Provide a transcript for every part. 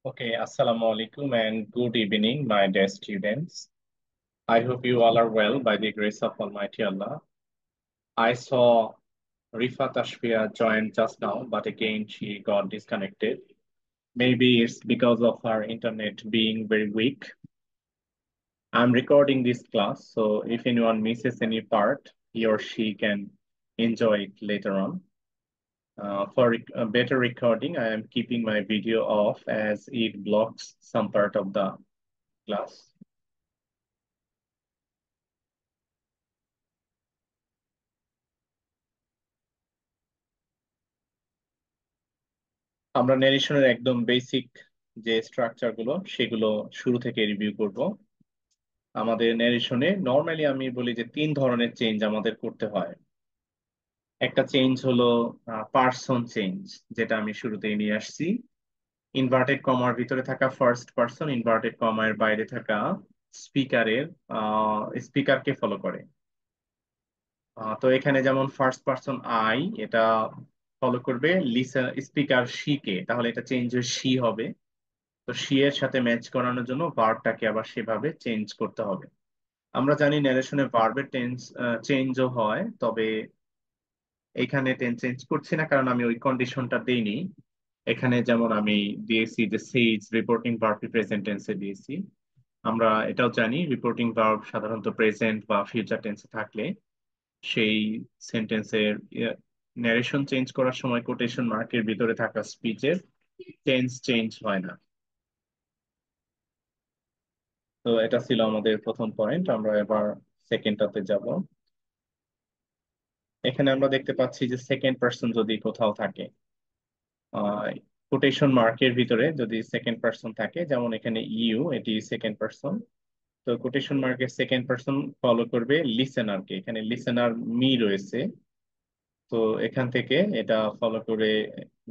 Okay, Assalamu alaikum and good evening, my dear students. I hope you all are well by the grace of Almighty Allah. I saw Rifa Tashfia join just now, but again she got disconnected. Maybe it's because of her internet being very weak. I'm recording this class, so if anyone misses any part, he or she can enjoy it later on. For a better recording, I am keeping my video off as it blocks some part of the class. আমরা ন্যারেশনের একদম basic যে structure গুলো সেগুলো শুরু থেকে review করব। আমাদের ন্যারেশনে normally আমি বলি যে তিন ধরনের চেঞ্জ আমাদের করতে হয়। একটা চেঞ্জ হলো পার্সন চেঞ্জ, যেটা আমি শুরুতেই নিয়ে আসছি। ইনভার্টেড কমার ভিতরে থাকা ফার্স্ট পার্সন ইনভার্টেড কমার বাইরে থাকা স্পিকারের স্পিকারকে ফলো করে। তো এখানে যেমন ফার্স্ট পার্সন আই, এটা ফলো করবে লিসেন স্পিকার শি কে, তাহলে এটা চেঞ্জ হয়ে শি হবে। তো সি এর সাথে ম্যাচ করানোর জন্য ভার্বটাকে আবার সেভাবে চেঞ্জ করতে হবে। আমরা জানি ন্যারেশনে ভার্বের টেন্স চেঞ্জও হয়, তবে এখানে টেন্স চেঞ্জ করছি না কারণ আমি ওই কন্ডিশনটা দেইনি। এখানে যেমন আমি দিয়েছি যে সেইজ রিপোর্টিং ভার্বটি প্রেজেন্ট টেন্সে দিয়েছি। আমরা এটাও জানি রিপোর্টিং ভার্ব সাধারণত প্রেজেন্ট বা ফিউচার টেন্সে থাকলে সেই সেন্টেন্সের ন্যারেশন চেঞ্জ করার সময় কোটেশন মার্কের ভিতরে থাকা স্পিচের টেন্স চেঞ্জ হয় না। তো এটা ছিল আমাদের প্রথম পয়েন্ট। আমরা এবার সেকেন্ডটাতে যাব। এখানে আমরা দেখতে পাচ্ছি যে সেকেন্ড পার্সন যদি কোথাও থাকে, কোটেশন মার্কের ভিতরে যদি সেকেন্ড পার্সন থাকে, যেমন এখানে ইউ, এটি সেকেন্ড পার্সন। তো কোটেশন মার্কের সেকেন্ড পার্সন ফলো করবে লিসেনারকে। এখানে লিসেনার মি রয়েছে, তো এখান থেকে এটা ফলো করে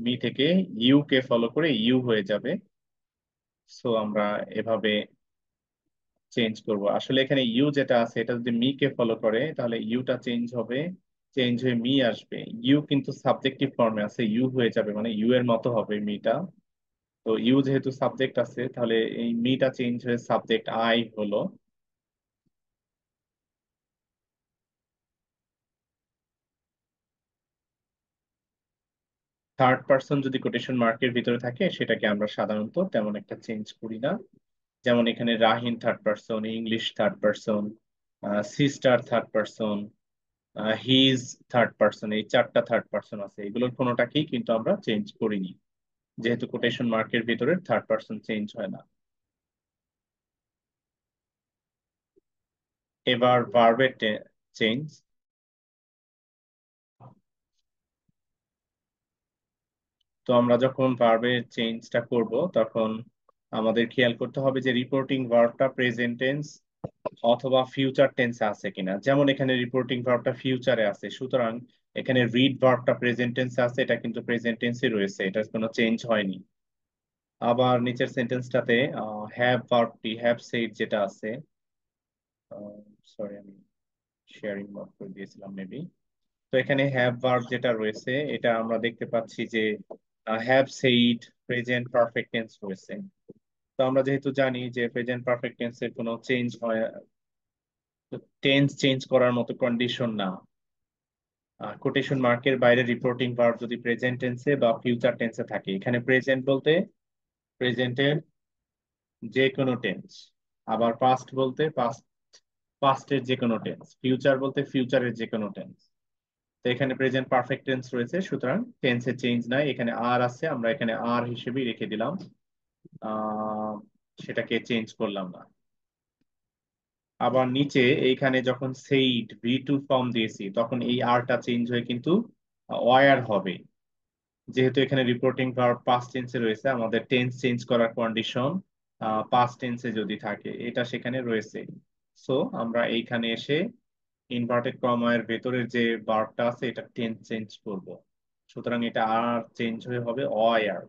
মি থেকে ইউ কে ফলো করে ইউ হয়ে যাবে। সো আমরা এভাবে চেঞ্জ করব। আসলে এখানে ইউ যেটা আছে এটা যদি মি কে ফলো করে তাহলে ইউটা চেঞ্জ হবে, চেঞ্জ হয়ে মি আসবে। ইউ কিন্তু সাবজেক্টিভ ফর্মে আছে, ইউ হয়ে যাবে, মানে ইউ এর মতো হবে মিটা। তো ইউ যেহেতু সাবজেক্ট আছে তাহলে এই মিটা চেঞ্জ হয়ে সাবজেক্ট আই হলো। থার্ড পার্সন যদি কোটেশন মার্কের ভিতরে থাকে সেটাকে আমরা সাধারণত তেমন একটা চেঞ্জ করি না। যেমন এখানে রাহিন third person, English third person, sister third person, his third person, এই চারটা থার্ড পার্সন আছে, এগুলোর কোনোটাকেই কিন্তু আমরা চেঞ্জ করিনি, যেহেতু কোটেশন মার্কের ভিতরে থার্ড পার্সন চেঞ্জ হয় না। এবার ভার্বের চেঞ্জ। তো আমরা যখন ভার্বের চেঞ্জটা করব তখন আমাদের খেয়াল করতে হবে যে রিপোর্টিং ভার্বটা প্রেজেন্ট টেন্স অথবা ফিউচার টেন্সে আছে কিনা। যেমন এখানে রিপোর্টিং ভার্বটা ফিউচারে আছে, সুতরাং এখানে রিড ভার্বটা প্রেজেন্ট টেন্সে আছে, এটা কিন্তু প্রেজেন্ট টেন্সে রয়েছে, এটার কোনো চেঞ্জ হয়নি। আবার নিচের সেন্টেন্সটাতে হ্যাভ ভার্বটি হ্যাভ সেইড যেটা আছে, সরি আমি শেয়ারিং মোড করে দিয়েছিলাম মেবি। তো এখানে হ্যাভ ভার্ব যেটা রয়েছে এটা আমরা দেখতে পাচ্ছি যে have said present perfect tense রয়েছে। তো আমরা যেহেতু জানি যে প্রেজেন্ট পারফেক্ট টেন্সের কোনো চেঞ্জ হয়, টেন্স চেঞ্জ করার মতো কন্ডিশন না। কোটেশন মার্কের বাইরে রিপোর্টিং ভার্ব যদি প্রেজেন্ট টেন্সে বা ফিউচার টেন্সে থাকে, এখানে প্রেজেন্ট বলতে প্রেজেন্টের যে কোনো টেন্স, আবার পাস্ট বলতে পাস্টের যে কোনো টেন্স, ফিউচার বলতে ফিউচারের যে কোনো টেন্স। তো এখানে প্রেজেন্ট পারফেক্ট টেন্স রয়েছে, সুতরাং টেন্সে চেঞ্জ নাই। এখানে আর আছে, আমরা এখানে আর হিসেবেই রেখে দিলাম, আহ সেটাকে চেঞ্জ করলাম না। আবার নিচে এইখানে যখন সেইড ভি টু ফর্ম দিয়েছি তখন এই আরটা চেঞ্জ হয়ে কিন্তু ওয়ার হবে। যেহেতু এখানে রিপোর্টিং ভার্ব পাস্ট টেন্সে রয়েছে, আমাদের টেন্স চেঞ্জ করার কন্ডিশন পাস্ট টেন্সে যদি থাকে এটা সেখানে রয়েছে। সো আমরা এইখানে এসে ইনভার্টেড কমার ভেতরের যে ভার্বটা আছে এটা টেন্স চেঞ্জ করব। সুতরাং এটা আর চেঞ্জ হয়ে হবে ওয়ার।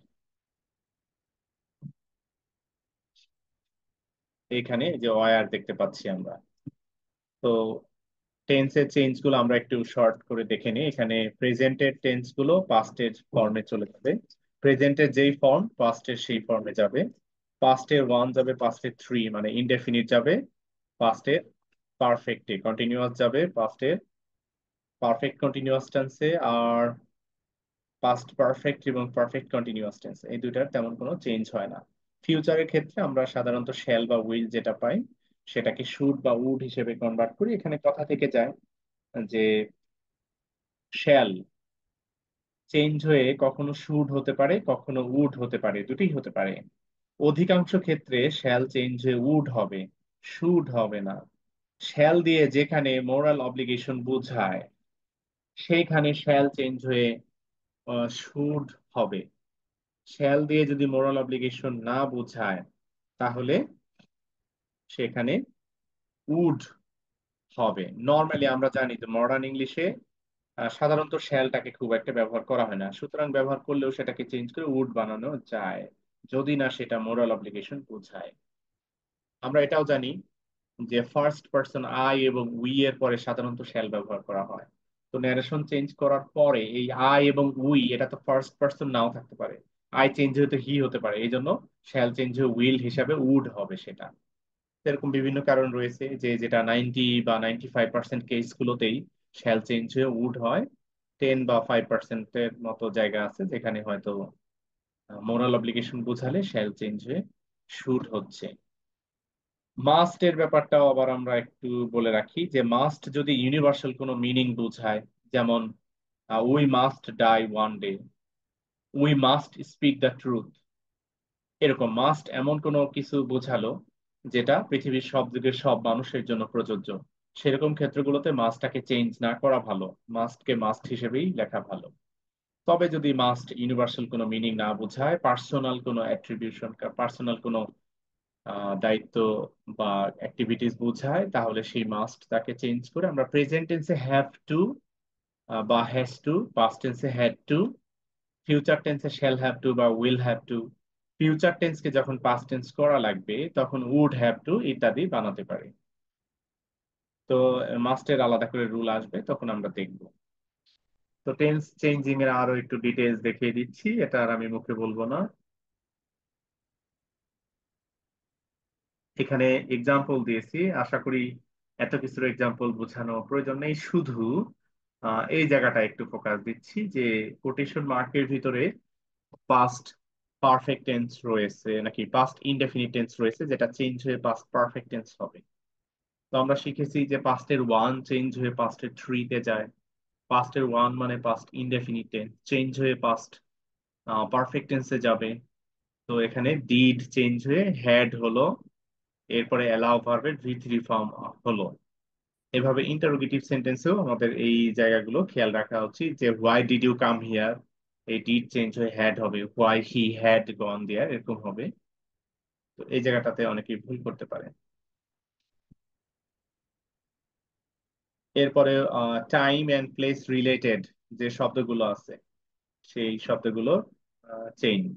এখানে যে ওয়ার দেখতে পাচ্ছি আমরা। তো টেন্সের চেঞ্জ গুলো আমরা একটু শর্ট করে দেখে নিই। এখানে প্রেজেন্টের টেন্স গুলো পাস্টের ফর্মে চলে যাবে, প্রেজেন্টের যেই ফর্ম পাস্টের সেই ফর্মে যাবে। পাস্টের ওয়ান যাবে পাস্টের থ্রি মানে ইনডেফিনিট যাবে পাস্টের পারফেক্টে, কন্টিনিউয়াস যাবে পাস্টের পারফেক্ট কন্টিনিউয়াস টেন্সে, আর পাস্ট পারফেক্ট এবং পারফেক্ট কন্টিনিউয়াস টেন্স এই দুইটার তেমন কোনো চেঞ্জ হয় না। ফিউচারের ক্ষেত্রে আমরা সাধারণত শ্যাল বা উইল যেটা পাই সেটাকে শুড বা উড হিসেবে কনভার্ট করি। এখানে কথা থেকে যায় যে শ্যাল চেঞ্জ হয়ে কখনো শুড হতে পারে, কখনো উড হতে পারে, দুটোই হতে পারে। অধিকাংশ ক্ষেত্রে শ্যাল চেঞ্জ হয়ে উড হবে, শুড হবে না। শ্যাল দিয়ে যেখানে মোরাল অব্লিগেশন বোঝায় সেইখানে শ্যাল চেঞ্জ হয়ে শুড হবে। শ্যাল দিয়ে যদি মোরাল অব্লিগেশন না বোঝায় তাহলে সেখানে উড হবে। নর্মালি আমরা জানি যে মডার্ন ইংলিশে সাধারণত শ্যালটাকে খুব একটা ব্যবহার করা হয় না, সুতরাং ব্যবহার করলেও সেটাকে চেঞ্জ করে উড বানানো যায় যদি না সেটা মোরাল অব্লিগেশন বোঝায়। আমরা এটাও জানি যে ফার্স্ট পার্সন আই এবং উই এর পরে সাধারণত শ্যাল ব্যবহার করা হয়। তো ন্যারেশন চেঞ্জ করার পরে এই আই এবং উই এটা তো ফার্স্ট পার্সন নাও থাকতে পারে, আই চেঞ্জ হতে হি হতে পারে, এই জন্য শ্যাল চেঞ্জ হয়ে উইল হিসাবে উড হবে সেটা। এরকম বিভিন্ন কারণ রয়েছে যে যেটা 90 বা 95% কেস গুলোতেই শ্যাল চেঞ্জ হয়ে উড হয়। 10 বা 5%-এর মতো জায়গা আছে যেখানে হয়তো মোরাল অব্লিগেশন বোঝালে শ্যাল চেঞ্জ হয়ে শুড হচ্ছে। মাস্ট এর ব্যাপারটাও আবার আমরা একটু বলে রাখি যে মাস্ট যদি ইউনিভার্সাল কোনো মিনিং বোঝায়, যেমন we must die one day, we must speak the truth, এরকম মাস্ট এমন কোনো কিছু বোঝালো যেটা পৃথিবীর সব যুগের সব মানুষের জন্য প্রযোজ্য, সেরকম ক্ষেত্রগুলোতে মাস্টটাকে চেঞ্জ না করা ভালো, মাস্টকে মাস্ট হিসেবেই লেখা ভালো। তবে যদি মাস্ট ইউনিভার্সাল কোনো মিনিং না বোঝায়, পার্সোনাল কোনো অ্যাট্রিবিউশন, পার্সোনাল কোনো দায়িত্ব বা অ্যাক্টিভিটিস বোঝায়, তাহলে সেই মাস্ট তাকে চেঞ্জ করে আমরা প্রেজেন্ট টেন্সে হ্যাভ টু বা হ্যাজ টু, পাস্ট টেন্সে হ্যাড টু, ফিউচার টেন্সে শ্যাল হ্যাভ টু বা উইল হ্যাভ টু, ফিউচার টেন্সকে যখন পাস্ট টেন্স করা লাগবে তখন উড হ্যাভ টু ইত্যাদি বানাতে পারে। তো মাস্টের আলাদা করে রুল আসবে তখন আমরা দেখব। তো টেন্স চেঞ্জিং এর আরো একটু ডিটেলস দেখিয়ে দিচ্ছি, এটা আর আমি মুখে বলবো না। এখানে এক্সাম্পল দিয়েছি, আশা করি এত কিছুর এক্সাম্পল বোঝানো প্রয়োজন নেই, শুধু এই জায়গাটা একটু ফোকাস দিচ্ছি যে কোটেশন মার্কের ভিতরে পাস্ট পারফেক্ট টেন্স রয়েছে নাকি পাস্ট ইনডেফিনিট টেন্স রয়েছে যেটা চেঞ্জ হয়ে পাস্ট পারফেক্ট টেন্স হবে। তো আমরা শিখেছি যে পাস্টের ওয়ান চেঞ্জ হয়ে পাস্টের থ্রিতে যায়, পাস্টের ওয়ান মানে পাস্ট ইনডেফিনিট টেন্স চেঞ্জ হয়ে পাস্ট পারফেক্ট টেন্সে যাবে। তো এখানে ডিড চেঞ্জ হয়ে হ্যাড হলো, এরপরে অ্যালাউ ভার্বের ভি থ্রি ফর্ম হলো। এভাবে ইন্টারোগেটিভ সেন্টেন্সেও আমাদের এই জায়গাগুলো খেয়াল রাখা উচিত যে why did you come here, এই ডিড চেঞ্জ হয়ে হ্যাড হবে, why he had gone there এরকম হবে। তো এই জায়গাটাতে অনেকেই ভুল করতে পারে। এরপরে টাইম এন্ড প্লেস রিলেটেড যে শব্দগুলো আছে সেই শব্দগুলো চেঞ্জ,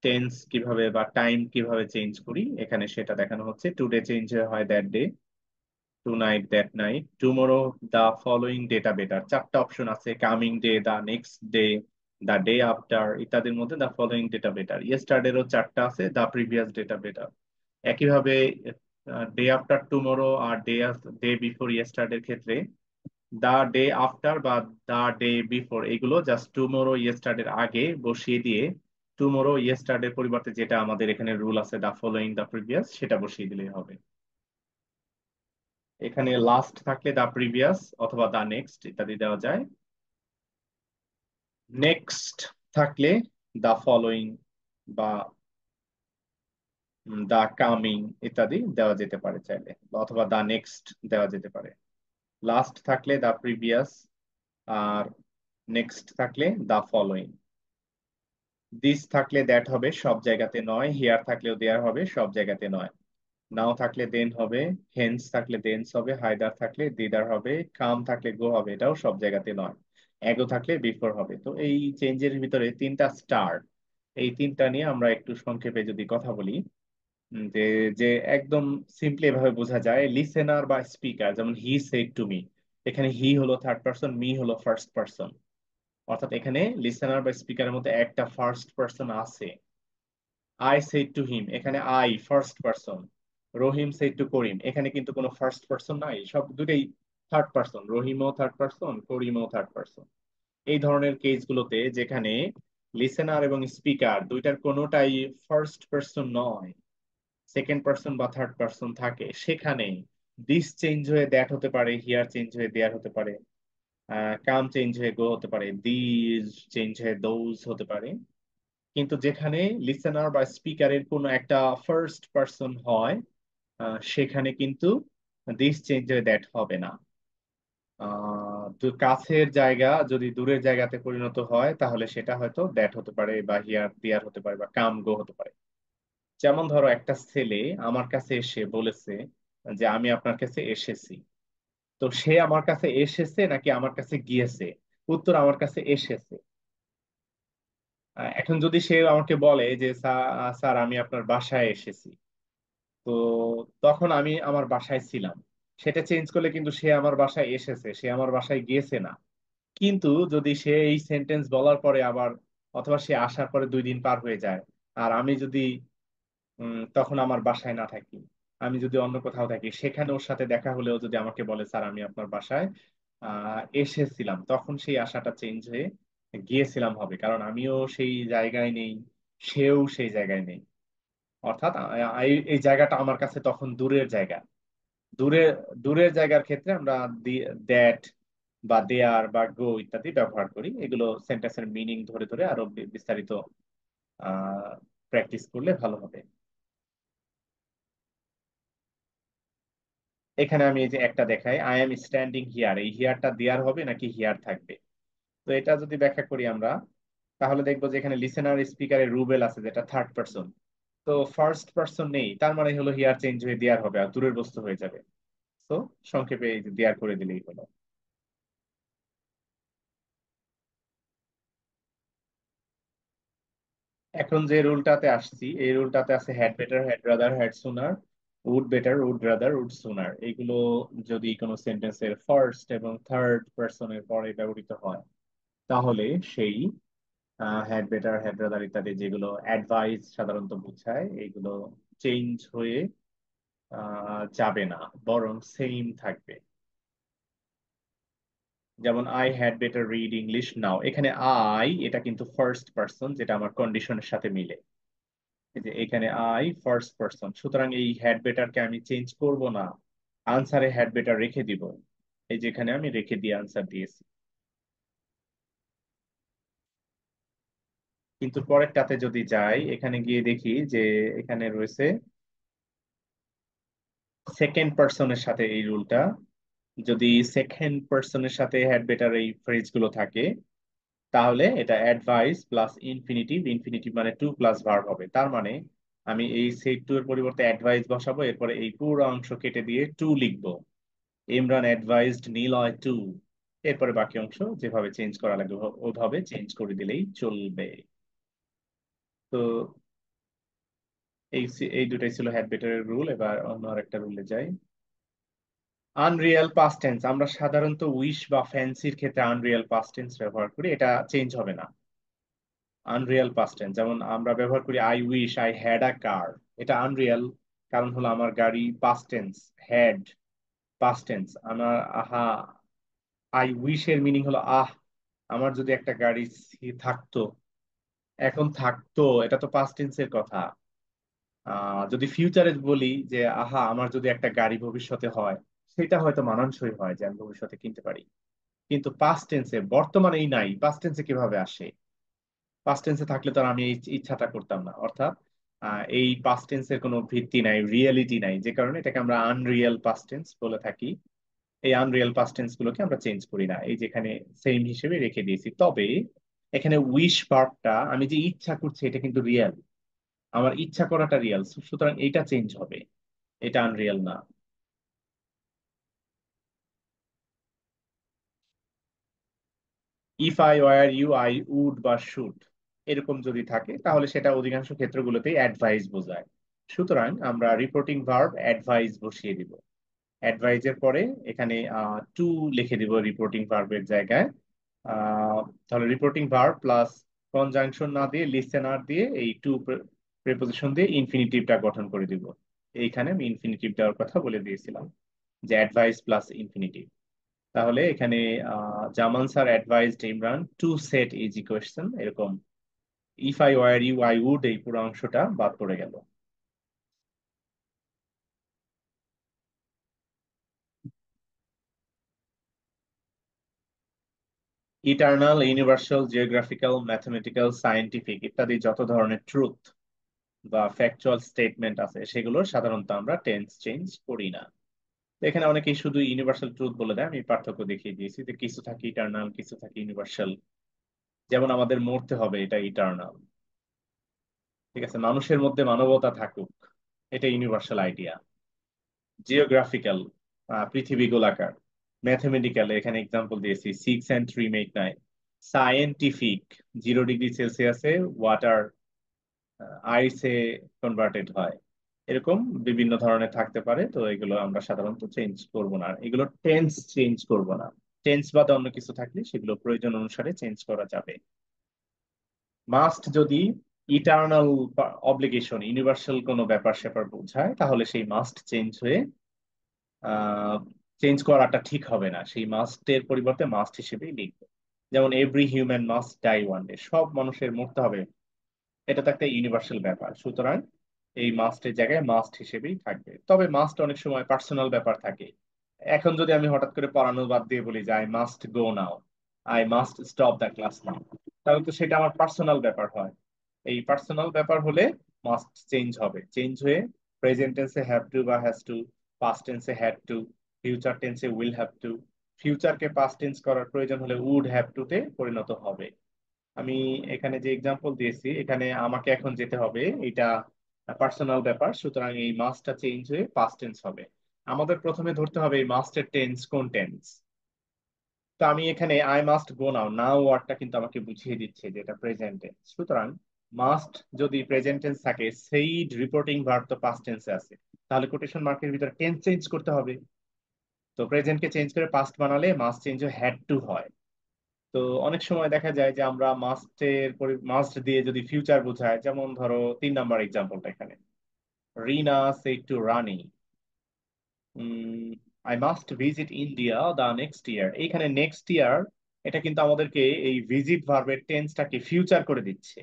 টেন্স কিভাবে বা টাইম কিভাবে চেঞ্জ করি এখানে সেটা দেখানো হচ্ছে। টুডে চেঞ্জ হয় that day, tonight that night, tomorrow the following data better, চারটা অপশন আছে, coming day, the next day, the day after ইত্যাদির মধ্যে দা ফলোইং ডেটা বেটার। ইয়েস্টারডেরও চারটা আছে, দা প্রিভিয়াস ডেটা বেটার। একইভাবে ডে আফটার টুমোরো আর day before ইয়েস্টারডের ক্ষেত্রে দা ডে আফটার বা দা ডে বিফোর এগুলো জাস্ট টুমোরো ইয়েস্টারডের আগে বসিয়ে দিয়ে টুমোরো ইয়েস্টারডের পরিবর্তে যেটা আমাদের এখানে রুল আছে দা ফলোইং দা প্রিভিয়াস সেটা বসিয়ে দিলেই হবে। এখানে লাস্ট থাকলে দা প্রিভিয়াস অথবা দা নেক্সট ইত্যাদি দেওয়া যায়। নেক্সট থাকলে দা ফলোইং বা দা কামিং ইত্যাদি দেওয়া যেতে পারে চাইলে, অথবা দা নেক্সট দেওয়া যেতে পারে। লাস্ট থাকলে দা প্রিভিয়াস, আর নেক্সট থাকলে দা ফলোইং। দিস থাকলে দ্যাট হবে, সব জায়গাতে নয়। হিয়ার থাকলেও দেয়ার হবে, সব জায়গাতে নয়। নাও থাকলে দেন হবে, হেন্স থাকলে দেন্স হবে, হাইদার থাকলে দিদার হবে, কাম থাকলে গো হবে, এটাও সব জায়গাতে নয়। এগো থাকলে বিফোর হবে। তো এই চেঞ্জের ভিতরে তিনটা স্টার, এই তিনটা নিয়ে আমরা একটু সংক্ষেপে যদি কথা বলি, যে যে একদম সিম্পলি এভাবে বোঝা যায় লিসেনার বা স্পিকার, যেমন হি সেড টু মি, এখানে হি হলো থার্ড পার্সন, মি হলো ফার্স্ট পার্সন। অর্থাৎ এখানে লিসেনার বা স্পিকারের মধ্যে একটা ফার্স্ট পার্সন আছে। আই সেড টু হিম, এখানে I first person. Rahim said to Karim, এখানে কিন্তু কোনো ফার্স্ট পার্সন নাই, সব দুটোই থার্ড পার্সন। রহিমও থার্ড পার্সন, করিমও থার্ড পার্সন। এই ধরনের কেসগুলোতে যেখানে লিসেনার এবং স্পিকার দুইটার কোনোটাই ফার্স্ট পার্সন নয়, সেকেন্ড পার্সন বা থার্ড পার্সন থাকে, সেখানে দিস চেঞ্জ হয়ে দ্যাট হতে পারে, হিয়ার চেঞ্জ হয়ে দেয়ার হতে পারে, কাম চেঞ্জ হয়ে গো হতে পারে, দিজ চেঞ্জ হয়ে দোজ হতে পারে। কিন্তু যেখানে লিসেনার বা স্পিকারের কোনো একটা ফার্স্ট পার্সন হয়, সেখানে কিন্তু দিস চেঞ্জ হয়ে দ্যাট হবে না। তো কাছের জায়গা যদি দূরের জায়গাতে পরিণত হয়, তাহলে সেটা হয়তো দ্যাট হতে পারে বা হিয়ার দেয়ার হতে পারে বা কাম গো হতে পারে। যেমন ধরো একটা ছেলে আমার কাছে এসে বলেছে যে আমি আপনার কাছে এসেছি। তো সে আমার কাছে এসেছে নাকি আমার কাছে গিয়েছে? উত্তর আমার কাছে এসেছে। এখন যদি সে আমাকে বলে যে স্যার আমি আপনার বাসায় এসেছি, তো তখন আমি আমার বাসায় ছিলাম, সেটা চেঞ্জ করলে কিন্তু সে আমার বাসায় এসেছে, সে আমার বাসায় গিয়েছে না। কিন্তু যদি সে এই সেন্টেন্স বলার পরে আবার, অথবা সে আসার পরে 2 দিন পার হয়ে যায়, আর আমি যদি তখন আমার বাসায় না থাকি, আমি যদি অন্য কোথাও থাকি, সেখানে ওর সাথে দেখা হলেও যদি আমাকে বলে স্যার আমি আপনার বাসায় এসেছিলাম, তখন সেই আশাটা চেঞ্জ হয়ে গিয়েছিলাম হবে, কারণ আমিও সেই জায়গায় নেই, সেও সেই জায়গায় নেই। অর্থাৎ এই জায়গাটা আমার কাছে তখন দূরের জায়গা। দূরে দূরের জায়গার ক্ষেত্রে আমরা দ্যাট বা দেয়ার বা গো ইত্যাদি ব্যবহার করি। এগুলো সেন্টেন্সের মিনিং ধরে ধরে আরো বিস্তারিত প্র্যাকটিস করলে ভালো হবে। এখানে আমি এই যে একটা দেখাই, আই এম স্ট্যান্ডিং হিয়ার, এই হিয়ারটা দেয়ার হবে নাকি হিয়ার থাকবে? তো এটা যদি ব্যাখ্যা করি আমরা, তাহলে দেখবো যে এখানে লিসেনার স্পিকারের রুবেল আছে যেটা থার্ড পারসন। তো ফার্স্ট পারসন নেই, তার মানে হলো হিয়ার চেঞ্জ হয়ে দেয়ার হবে আর দূরের বস্তু হয়ে যাবে। তো সংক্ষেপে এই যে দেয়ার করে দিলেই হলো। এখন যে রুলটাতে আসছি, এই রুলটাতে আছে had better, had rather, had sooner, would better, would rather, would sooner. এইগুলো যদি কোনো সেন্টেন্সের ফার্স্ট এবং থার্ড পারসনের পরে ব্যবহৃত হয়, তাহলে সেই হ্যাড বেটার, হ্যাড রাদার ইত্যাদি যেগুলো অ্যাডভাইস সাধারণত বোঝায়, এগুলো চেঞ্জ হয়ে যাবে না, বরং সেম থাকবে। যেমন I had better read English নাও, এখানে আই এটা কিন্তু ফার্স্ট পার্সন, যেটা আমার কন্ডিশনের সাথে মিলে। এই যে এখানে আই ফার্স্ট পার্সন, সুতরাং এই হ্যাড বেটারকে আমি চেঞ্জ করব না, আনসারে হ্যাড বেটার রেখে দিব। এই যেখানে আমি রেখে দিয়ে আনসার দিয়েছি। কিন্তু পরেরটাতে যদি যাই, এখানে গিয়ে দেখি যে এখানে রয়েছে সেকেন্ড পার্সনের সাথে এই রুলটা। যদি সেকেন্ড পার্সনের সাথে হ্যাড বেটার এই ফ্রেজ গুলো থাকে, তাহলে এটা অ্যাডভাইস প্লাস ইনফিনিটিভ, ইনফিনিটিভ মানে টু প্লাস ভার্ব হবে। তার মানে আমি এই সেট টু এর পরিবর্তে অ্যাডভাইস বসাবো, এরপরে এই পুরো অংশ কেটে দিয়ে টু লিখবো। ইমরান অ্যাডভাইসড নিলয় টু, এরপরে বাকি অংশ যেভাবে চেঞ্জ করা লাগবে ওভাবে চেঞ্জ করে দিলেই চলবে। তো এই দুটাই ছিল হ্যাড বেটারের রুল। এবার অন্য আরেকটা রুলে যাই। আনরিয়াল পাস্ট টেন্স, আমরা সাধারণত উইশ বা ফ্যান্সির ক্ষেত্রে আনরিয়াল পাস্ট টেন্স ব্যবহার করি, এটা চেঞ্জ হবে না। আনরিয়াল পাস্ট টেন্স যেমন আমরা ব্যবহার করি I wish I had a car, এটা আনরিয়াল, কারণ হলো আমার গাড়ি past tense, had past tense. আমার আহা, আই উইশ এর মিনিং হলো আহ, আমার যদি একটা গাড়ি থাকতো, এখন থাকতো, এটা তো পাস্ট টেন্সের কথা। যদি ফিউচারে বলি যে আহা আমার যদি একটা গাড়ি ভবিষ্যতে হয়, সেটা হয়তো মানানসই হয় যে আমি ভবিষ্যতে কিনতে পারি। কিন্তু পাস্ট টেন্সে বর্তমানেই নাই, পাস্ট টেন্সে কিভাবে আসে? পাস্ট টেন্সে থাকলে তো আর আমি এই ইচ্ছাটা করতাম না। অর্থাৎ এই পাস্ট টেন্সের কোনো ভিত্তি নাই, রিয়েলিটি নাই, যে কারণে এটাকে আমরা আনরিয়েল পাস্ট টেন্স বলে থাকি। এই আনরিয়েল পাস্ট টেন্স গুলোকে আমরা চেঞ্জ করি না, এই যেখানে সেম হিসেবে রেখে দিয়েছি। তবে এখানে উইশ ভার্বটা, আমি যে ইচ্ছা করছি এটা কিন্তু রিয়েল, আমার ইচ্ছা করাটা রিয়েল, সুতরাং এটা চেঞ্জ হবে, এটা আনরিয়েল না। If I were you I would বা শুড, এরকম যদি থাকে তাহলে সেটা অধিকাংশ ক্ষেত্রগুলোতেই অ্যাডভাইস বোঝায়। সুতরাং আমরা রিপোর্টিং ভার্ব অ্যাডভাইস বসিয়ে দিব। অ্যাডভাইজের পরে এখানে টু লিখে দিব রিপোর্টিং ভার্বের জায়গায়, তাহলে রিপোর্টিং ভার্ব প্লাস কনজাংশন না দিয়ে লিসেনার দিয়ে এই টু প্রিপোজিশন দিয়ে ইনফিনিটিভটা গঠন করে দিব। এইখানে আমি ইনফিনিটিভ দেওয়ার কথা বলে দিয়েছিলাম, যে অ্যাডভাইস প্লাস ইনফিনিটিভ। তাহলে এখানে Zaman sir advised Imran to set easy question, এরকম if I were you I would, এই পুরো অংশটা বাদ পড়ে গেল। Eternal, universal, geographical, mathematical, scientific ইত্যাদি যত ধরনের ট্রুথ বা ফ্যাকচুয়াল স্টেটমেন্ট আছে সেগুলোর সাধারণত আমরা টেন্স চেঞ্জ করি না। তো এখানে অনেকেই শুধু ইউনিভার্সাল ট্রুথ বলে দেয়, আমি পার্থক্য দেখিয়ে দিয়েছি যে কিছু থাকে ইটার্নাল, কিছু থাকে ইউনিভার্সাল। যেমন আমাদের মরতে হবে, এটা ইটার্নাল। ঠিক আছে, মানুষের মধ্যে মানবতা থাকুক, এটা ইউনিভার্সাল আইডিয়া। জিওগ্রাফিক্যাল, পৃথিবী গোলাকার। ম্যাথমেটিক্যাল, এখানে এক্সাম্পল দিয়েছি 6 and 3 make 9। সায়েন্টিফিক, 0 ডিগ্রি সেলসিয়াসে ওয়াটার আইসে কনভার্টেড হয়। এরকম বিভিন্ন ধরনের থাকতে পারে, তো এগুলো আমরা সাধারণত চেঞ্জ করব না, এগুলো টেন্স চেঞ্জ করব না। টেন্স বাদে অন্য কিছু থাকলে সেগুলো প্রয়োজন অনুসারে চেঞ্জ করা যাবে। মাস্ট যদি ইটার্নাল অব্লিগেশন, ইউনিভার্সাল কোনো ব্যাপার স্যাপার বোঝায়, তাহলে সেই মাস্ট চেঞ্জ হয়ে চেঞ্জ করাটা ঠিক হবে না, সেই মাস্টের পরিবর্তে মাস্ট হিসেবেই লিখবো। যেমন every human must die one day, সব মানুষের মরতে হবে, এটা তো একটা ইউনিভার্সাল ব্যাপার, সুতরাং এই মাস্টের জায়গায় মাস্ট হিসেবেই থাকবে। তবে মাস্ট অনেক সময় পার্সোনাল ব্যাপার থাকে। এখন যদি আমি হঠাৎ করে পড়ানো বাদ দিয়ে বলি যে I must go now, I must stop the class now, তাহলে তো সেটা আমার পার্সোনাল ব্যাপার হয়। এই পার্সোনাল ব্যাপার হলে মাস্ট চেঞ্জ হবে, চেঞ্জ হয়ে প্রেজেন্ট টেন্সে হ্যাভ টু বা হ্যাজ টু, পাস্ট টেন্সে হ্যাড টু, ফিউচার টেন্সে উইল হ্যাভ টু, ফিউচারকে পাস্ট টেন্স করার প্রয়োজন হলে উড হ্যাভ টু তে পরিণত হবে। আমি এখানে যে এক্সাম্পল দিয়েছি, এখানে আমাকে এখন যেতে হবে, এটা পার্সোনাল ব্যাপার, সুতরাং এই মাস্টটা চেঞ্জ হয়ে পাস্ট টেন্স হবে। আমাদের প্রথমে ধরতে হবে এই মাস্টের টেন্স কোন টেন্স। তো আমি এখানে আই মাস্ট গো নাও, নাও ওয়ার্ডটা কিন্তু আমাকে বুঝিয়ে দিচ্ছে যে এটা প্রেজেন্ট টেন্স, সুতরাং মাস্ট যদি প্রেজেন্ট টেন্স থাকে, সেইড রিপোর্টিং ভার্ব তো পাস্ট টেন্সে আছে, তাহলে কোটেশন মার্কের ভিতরে টেন্স চেঞ্জ করতে হবে। তো প্রেজেন্টকে চেঞ্জ করে পাস্ট বানালে মাস্ট চেঞ্জ হয়ে হ্যাড টু হয়। তো অনেক সময় দেখা যায় যে আমরা মাস্ট দিয়ে যদি ফিউচার বোঝায়, যেমন ধরো 3 নাম্বার এক্সাম্পলটা এখানে, Rina said to Rani I must visit India the next year. এইখানে নেক্সট ইয়ার, এটা কিন্তু আমাদেরকে এই ভিজিট ভার্বের টেন্সটাকে ফিউচার করে দিচ্ছে।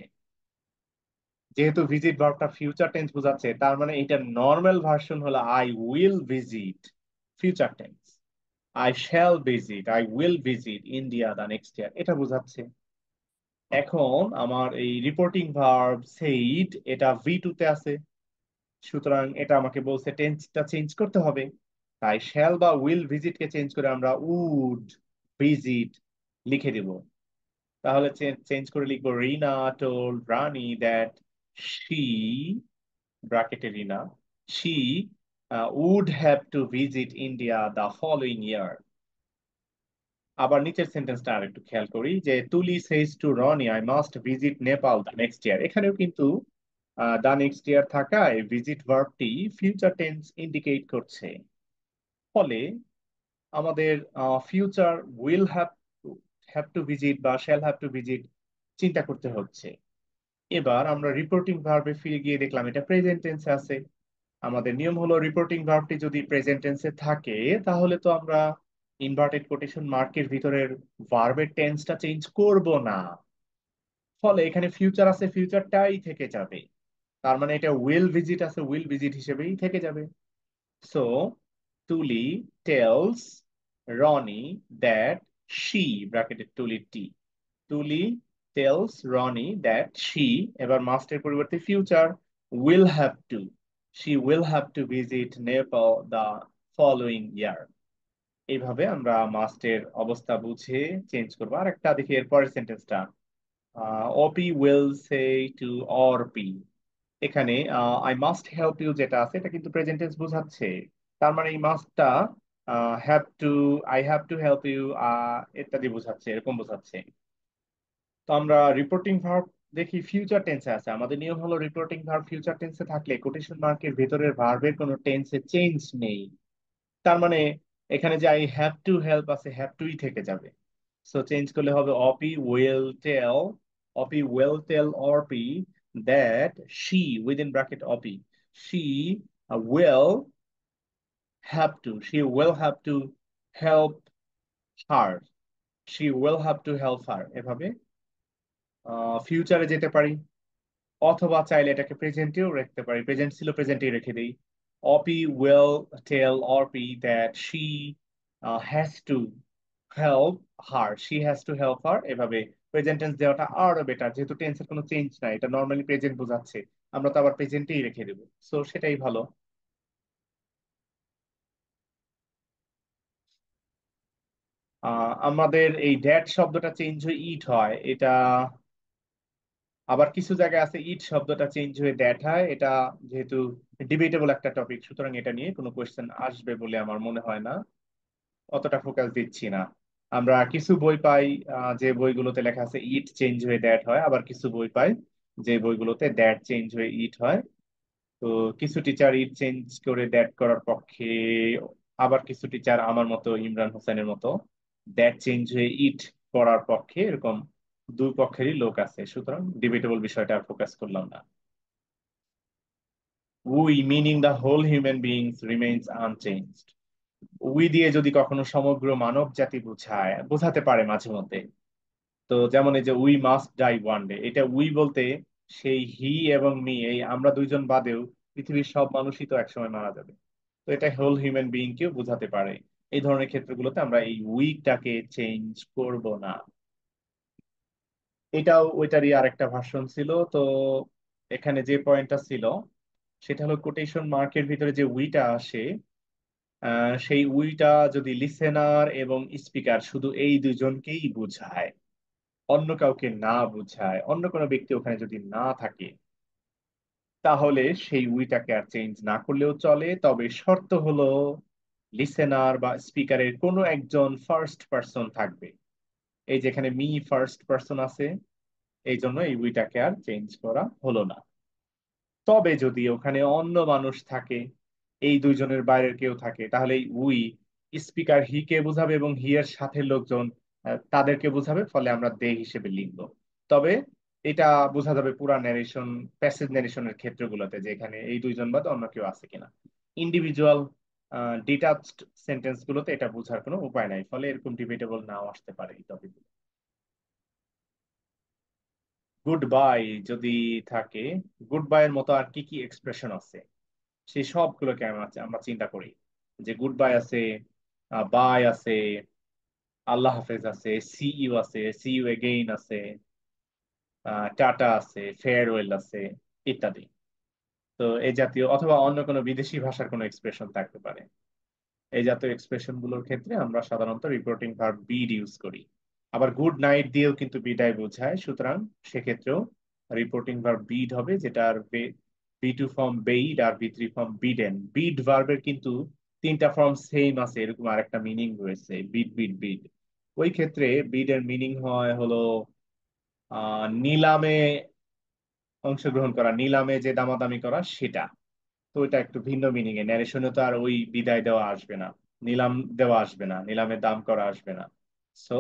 যেহেতু ভিজিট ভার্বটা ফিউচার টেন্স বোঝাচ্ছে, তার মানে এটা নর্মাল ভার্সন হলো I will visit, future tense. I shall visit, I will visit India the next year, এটা বোঝাচ্ছে। এখন আমার এই রিপোর্টিং ভার্ব সেইড, এটা ভি টু তে আছে, সুতরাং এটা আমাকে বলছে টেন্সটা চেঞ্জ করতে হবে। তাই শ্যাল বা উইল ভিজিট কে চেঞ্জ করে আমরা উড ভিজিট লিখে দিব। তাহলে চেঞ্জ করে লিখবো Rina told Rani that she, ব্র্যাকেটে Rina, she would have to visit India the following year. আবার নিচের সেন্টেন্সটা আর একটু খেয়াল করি, যে Tuli says to Roni I must visit Nepal the next year. এখানেও কিন্তু দ্য নেক্সট ইয়ার থাকায় ভিজিট ভার্বটি ফিউচার টেন্স ইন্ডিকেট করছে। ফলে আমাদের future will have to visit বা শ্যাল হ্যাভ টু ভিজিট চিন্তা করতে হচ্ছে। এবার আমরা রিপোর্টিং ভার্বে ফিরে গিয়ে দেখলাম এটা প্রেজেন্ট টেন্সে আছে। আমাদের নিয়ম হলো রিপোর্টিং ভার্বটি যদি প্রেজেন্ট টেন্সে থাকে, তাহলে তো আমরা ইনভার্টেড কোটেশন মার্কের ভিতরের ভার্বের টেন্সটা চেঞ্জ করব না। ফলে এখানে ফিউচার আছে, ফিউচারটাই থেকে যাবে। তার মানে এটা উইল ভিজিট আছে, উইল ভিজিট হিসেবেই থেকে যাবে। সো তুলি tales Roni that she, bracketed তুলি টি, তুলি টেলস রনি দ্যাট শি, এবার মাস্টের পরিবর্তে future, will have to, she will have to visit Nepal the following year. এইভাবে আমরা মাস্টের অবস্থা বুঝে চেঞ্জ করবো। আর একটা দেখি এর পরের সেন্টেন্সটা, ওপি উইল সে টু অর্পি। এখানে আই মাস্ট হেল্প ইউ যেটা আছে, এটা কিন্তু প্রেজেন্ট টেন্স বোঝাচ্ছে। তার মানে এই মাস্টটা have to, I have to help you ইত্যাদি বোঝাচ্ছে, এরকম বোঝাচ্ছে। তো আমরা রিপোর্টিং ভার্ব দেখি ফিউচার টেন্সে আছে, আমাদের নিয়ম হলো রিপোর্টিং ভার্ব ফিউচার টেন্সে থাকলে কোটেশন মার্কের ভেতরের ভার্বের কোনো টেন্সে চেঞ্জ নেই। তার মানে এখানে যে আই হ্যাভ টু হেল্প আছে, হ্যাভ টুই থেকে যাবে। সো চেঞ্জ করলে হবে Opi will tell Arpi that she within bracket Opi she will have to help her এভাবে ফিউচারে যেতে পারি, অথবা চাইলে এটাকে প্রেজেন্টেও রাখতে পারি, প্রেজেন্ট ছিল প্রেজেন্টেই রেখে দিই। Opi will tell Arpi that has to help her এভাবে প্রেজেন্ট টেন্স দেওয়াটা আরো বেটার, যেহেতু টেন্সের কোনো চেঞ্জ নাই, এটা নর্মালি প্রেজেন্ট বোঝাচ্ছে, আমরা তো আবার প্রেজেন্টেই রেখে দেবো, সো সেটাই ভালো। আমাদের এই ড্যাট শব্দটা চেঞ্জ হয়ে ইট হয়, এটা আবার কিছু জায়গায় আছে ইট শব্দটা চেঞ্জ হয়ে দ্যাট হয়, এটা যেহেতু ডিবেটেবল একটা টপিক, সুতরাং এটা নিয়ে কোনো কোয়েশ্চেন আসবে বলে আমার মনে হয় না, অতটা ফোকাস দিচ্ছি না। আমরা কিছু বই পাই যে বইগুলোতে লেখা আছে ইট চেঞ্জ হয়ে দ্যাট হয়, আবার কিছু বই পাই যে বইগুলোতে দ্যাট চেঞ্জ হয়ে ইট হয়। তো কিছু টিচার ইট চেঞ্জ করে দ্যাট করার পক্ষে, আবার কিছু টিচার আমার মতো ইমরান হোসেনের মতো দ্যাট চেঞ্জ হয়ে ইট করার পক্ষে, এরকম দুই পক্ষেরই লোক আছে, সুতরাং ডিবেটেবল বিষয়টা আর ফোকাস করলাম না। We meaning the whole human beings remains unchanged. We দিয়ে যদি কখনো সমগ্র মানব জাতি বোঝাতে পারে মাঝে মধ্যে, তো যেমন এই যে we must die one day, এটা উই বলতে সেই হি এবং মি, এই আমরা দুইজন বাদেও পৃথিবীর সব মানুষই তো একসময় মারা যাবে, তো এটা হোল হিউম্যান বিইং কেও বোঝাতে পারে। এই ধরনের ক্ষেত্রগুলোতে আমরা এই উইটাকে চেঞ্জ করব না। এটাও ওইটারই আরেকটা ভার্সন ছিল। তো এখানে যে পয়েন্টটা ছিল সেটা হলো কোটেশন মার্কের ভিতরে যে উইটা আসে, সেই উইটা যদি লিসেনার এবং স্পিকার শুধু এই দুজনকেই বোঝায়, অন্য কাউকে না বোঝায়, অন্য কোনো ব্যক্তি ওখানে যদি না থাকে, তাহলে সেই উইটাকে আর চেঞ্জ না করলেও চলে, তবে শর্ত হলো লিসেনার বা স্পিকারের কোনো একজন ফার্স্ট পার্সন থাকবে। এই যেখানে মি ফার্স্ট পার্সন আছে, এই জন্য এই উইটাকে আর চেঞ্জ করা হলো না। তবে যদি ওখানে অন্য মানুষ থাকে, এই দুইজনের বাইরের কেউ থাকে, তাহলে এই উই স্পিকার হি কে বোঝাবে এবং হি এর সাথে লোকজন তাদেরকে বোঝাবে, ফলে আমরা দে হিসেবে লিখব। তবে এটা বোঝা যাবে পুরা ন্যারেশন, প্যাসেজ ন্যারেশনের ক্ষেত্রগুলোতে, যে এখানে এই দুইজন বাদে অন্য কেউ আছে কিনা। ইন্ডিভিজুয়াল ডিটাচড সেন্টেন্স গুলোতে এটা বোঝার কোনো উপায় নাই, ফলে এরকম ডিবেটেবল নাও আসতে পারে এই টপিক। গুড বাই যদি থাকে, গুড বাই এর মতো আর কি কি এক্সপ্রেশন আছে সেই সবগুলোকে আমরা চিন্তা করি, যে গুড বাই আছে, বাই আছে, আল্লাহ হাফেজ আছে, সি ইউ আছে, সি ইউ এগেইন আছে, টাটা আছে, ফেয়ারওয়েল আছে, ইত্যাদি। তো এই জাতীয় অথবা অন্য কোনো বিদেশি ভাষার কোনো এক্সপ্রেশন থাকতে পারে, এই জাতীয় এক্সপ্রেশন গুলোর ক্ষেত্রে আমরা সাধারণত রিপোর্টিং ভার্ব বিড ইউজ করি। আবার গুড নাইট দিয়েও কিন্তু বিদায় বোঝায়, সুতরাং সেক্ষেত্রেও রিপোর্টিং ভার্ব বিড হবে, যেটার B to form bathe R B three form Biden. বিড ভার্বের কিন্তু তিনটা ফর্ম সেম আছে, এরকম আরেকটা মিনিং রয়েছে, বিড বিড বিড। ওই ক্ষেত্রে বিড এর মিনিং হয় হলো নিলামে অংশগ্রহণ করা, নিলামে যে দামাদামি করা সেটা। তো এটা একটু ভিন্ন মিনিং এ, ন্যারেশনে তো আর ওই বিদায় দেওয়া আসবে না, নিলাম দেওয়া আসবে না, নিলামে দাম করা আসবে না। সো